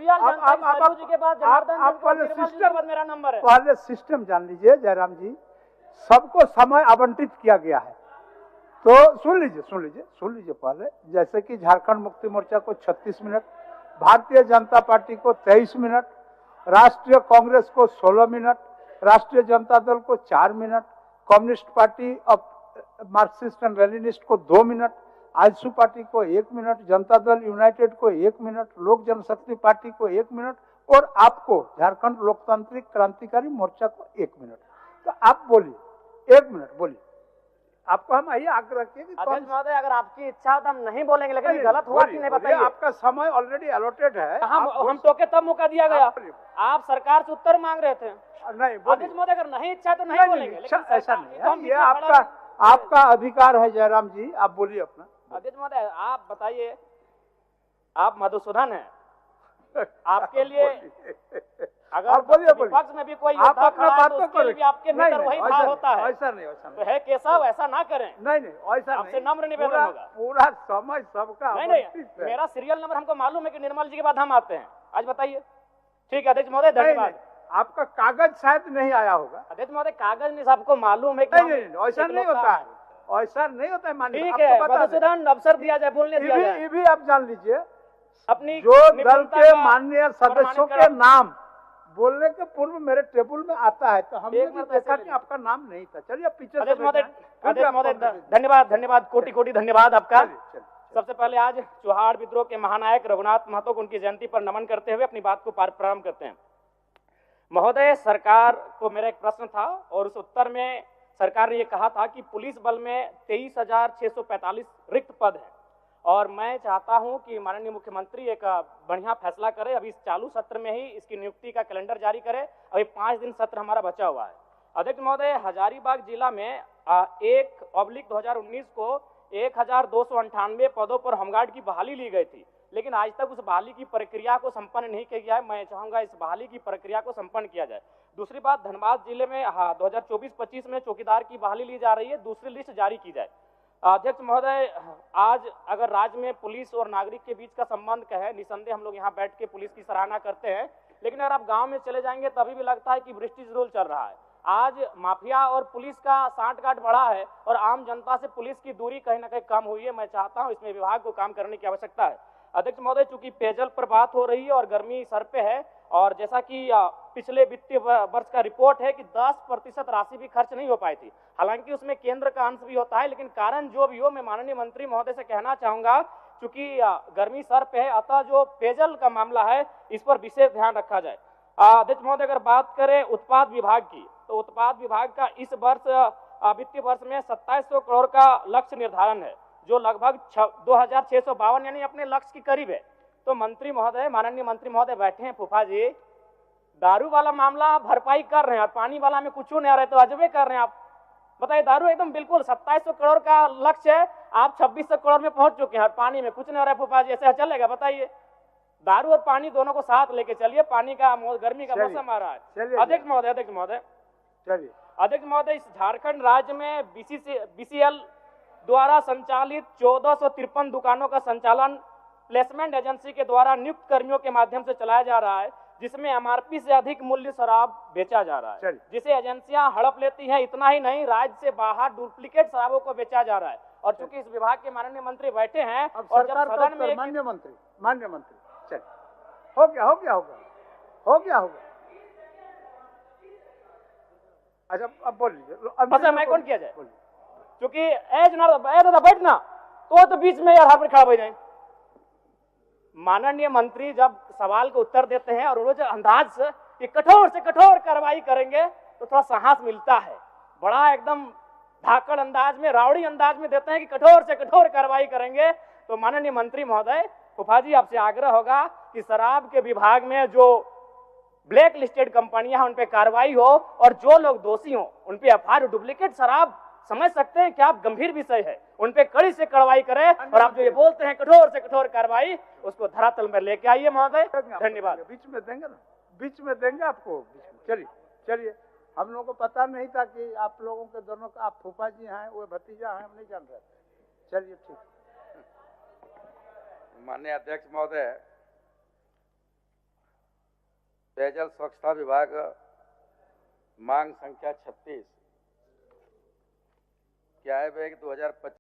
Serial जनता जी के पास मेरा number है। पहले सिस्टम जान लीजिए जयराम जी, सबको समय आवंटित किया गया है, तो सुन लीजिए पहले। जैसे कि झारखंड मुक्ति मोर्चा को 36 मिनट, भारतीय जनता पार्टी को 23 मिनट, राष्ट्रीय कांग्रेस को 16 मिनट, राष्ट्रीय जनता दल को 4 मिनट, कम्युनिस्ट पार्टी अब मार्क्सिस्ट एंड लेनिनिस्ट को 2 मिनट, आजसू पार्टी को 1 मिनट, जनता दल यूनाइटेड को 1 मिनट, लोक जनशक्ति पार्टी को 1 मिनट और आपको झारखंड लोकतांत्रिक क्रांतिकारी मोर्चा को 1 मिनट। तो आप बोलिए, 1 मिनट बोलिए। आपको हम यही आग्रह किए कि अध्यक्ष महोदय अगर आपकी इच्छा हो तो हम नहीं बोलेंगे, लेकिन गलत हुआ कि नहीं बताइए। आपका समय ऑलरेडी अलॉटेड है। हम टोके तब मौका दिया गया, आप सरकार से उत्तर मांग रहे थे। नहीं अध्यक्ष महोदय अगर नहीं इच्छा तो नहीं बोलेंगे, ऐसा नहीं है, ये आपका अधिकार है जयराम जी, आप बोलिए अपना। अध्यक्ष महोदय आप बताइए, आप मधुसूदन है, आपके लिए अगर विपक्ष में भी कोई योद्धा खड़ा है तो उसके लिए भी आपके भीतर वही भाव होता है। ऐसा नहीं तो है केशव, ऐसा ना करें। नहीं ऐसा आपसे नम्र निवेदन होगा। पूरा समय सबका नहीं, मेरा सीरियल नंबर हमको मालूम है कि निर्मल जी के बाद हम आते हैं। आज बताइए। ठीक है अध्यक्ष महोदय, धन्यवाद। आपका कागज शायद नहीं आया होगा। अध्यक्ष महोदय कागज नहीं, सबको मालूम है कि नहीं ऐसा नहीं होता है, ऐसा नहीं होता है। मानिए ठीक है, मधुसूदन अवसर दिया जाए, बोलने दिया जाए। ये भी आप जान लीजिए, अपनी जो दल के माननीय सदस्यों के नाम बोलने के पूर्व मेरे टेबल में आता है, तो हमने देखा कि आपका नाम नहीं था। चलिए पीछे से धन्यवाद, कोटि धन्यवाद आपका। सबसे पहले आज चौहाड़ विद्रोह के महानायक रघुनाथ महतो को उनकी जयंती पर नमन करते हुए अपनी बात को प्रारंभ करते हैं। महोदय, सरकार को मेरा एक प्रश्न था और उस उत्तर में सरकार ने ये कहा था कि पुलिस बल में 23,645 रिक्त पद हैं और मैं चाहता हूं कि माननीय मुख्यमंत्री एक बढ़िया फैसला करे, अभी इस चालू सत्र में ही इसकी नियुक्ति का कैलेंडर जारी करे। अभी 5 दिन सत्र हमारा बचा हुआ है। अध्यक्ष महोदय, हजारीबाग जिला में 1/2019 को 1298 पदों पर होमगार्ड की बहाली ली गई थी, लेकिन आज तक उस बहाली की प्रक्रिया को संपन्न नहीं किया गया है। मैं चाहूंगा इस बहाली की प्रक्रिया को संपन्न किया जाए। दूसरी बात, धनबाद जिले में 2024-25 में चौकीदार की बहाली ली जा रही है, दूसरी लिस्ट जारी की जाए। अध्यक्ष महोदय, आज अगर राज्य में पुलिस और नागरिक के बीच का संबंध कहे, निसंदेह हम लोग यहाँ बैठ के पुलिस की सराहना करते हैं, लेकिन अगर आप गांव में चले जाएंगे तभी भी लगता है कि ब्रिटिश रूल चल रहा है। आज माफिया और पुलिस का सांठगांठ बढ़ा है और आम जनता से पुलिस की दूरी कहीं ना कहीं कम हुई है। मैं चाहता हूं इसमें विभाग को काम करने की आवश्यकता है। अध्यक्ष महोदय, चूंकि पेयजल पर बात हो रही है और गर्मी सर पे है, और जैसा कि पिछले वित्तीय वर्ष का रिपोर्ट है कि 10% राशि भी खर्च नहीं हो पाई थी, हालांकि उसमें केंद्र का अंश भी होता है, लेकिन कारण जो भी हो, मैं माननीय मंत्री महोदय से कहना चाहूंगा, चूंकि गर्मी सर पे है, अतः जो पेयजल का मामला है इस पर विशेष ध्यान रखा जाए। अध्यक्ष महोदय, अगर बात करें उत्पाद विभाग की, तो उत्पाद विभाग का इस वर्ष वित्तीय वर्ष में 2700 करोड़ का लक्ष्य निर्धारण है, जो लगभग 2652 यानी अपने लक्ष्य के करीब है। तो मंत्री महोदय, माननीय मंत्री महोदय बैठे हैं, फूफा जी, दारू वाला मामला भरपाई कर रहे हैं और पानी वाला में कुछ नहीं आ रहा है, तो अजबे कर रहे हैं आप। बताइए, दारू एकदम बिल्कुल 2700 करोड़ का लक्ष्य है, आप 2600 करोड़ में पहुंच चुके हैं और पानी में कुछ नहीं आ रहा है। फूफा जी, ऐसा चलेगा? बताइए। दारू और पानी दोनों को साथ लेके चलिए, पानी का गर्मी का मौसम आ रहा है। अध्यक्ष महोदय, इस झारखंड राज्य में BCL द्वारा संचालित 1453 दुकानों का संचालन प्लेसमेंट एजेंसी के द्वारा नियुक्त कर्मियों के माध्यम से चलाया जा रहा है, जिसमें MRP से अधिक मूल्य शराब बेचा जा रहा है, जिसे एजेंसियां हड़प लेती हैं। इतना ही नहीं, राज्य से बाहर डुप्लीकेट शराबों को बेचा जा रहा है। और चूंकि इस विभाग के माननीय मंत्री बैठे हैं और जब सदन में माननीय मंत्री चल हो गया। अच्छा, अब बोल लीजिए। मैं कौन किया जाए? क्योंकि बैठना तो बीच में यार हाथ खड़ा हो जाए। माननीय मंत्री जब सवाल को उत्तर देते हैं और रोज अंदाज से कठोर से कठोर कार्रवाई करेंगे तो थोड़ा साहस मिलता है। बड़ा एकदम धाकड़ अंदाज में, रावड़ी अंदाज में देते हैं कि कठोर से कठोर कार्रवाई करेंगे। तो माननीय मंत्री महोदय, फूफा जी, आपसे आग्रह होगा कि शराब के विभाग में जो ब्लैक लिस्टेड कंपनियां हैं उन पे कार्रवाई हो और जो लोग दोषी हो उन पे FIR, डुप्लीकेट शराब समझ सकते हैं कि आप गंभीर विषय है, उन पे कड़ी से कार्रवाई करें और आप जो ये बोलते हैं कठोर से कठोर कार्रवाई, उसको धरातल में लेके आइए महोदय। धन्यवाद। बीच में देंगे ना, बीच में देंगे आपको। चलिए, हम लोगों को पता नहीं था कि आप लोगों के दोनों का, आप फूफा जी हैं, वो भतीजा हैं, हम नहीं जान रहे। चलिए, ठीक। माननीय अध्यक्ष महोदय, पेयजल स्वच्छता विभाग मांग संख्या 36 क्या है, 2025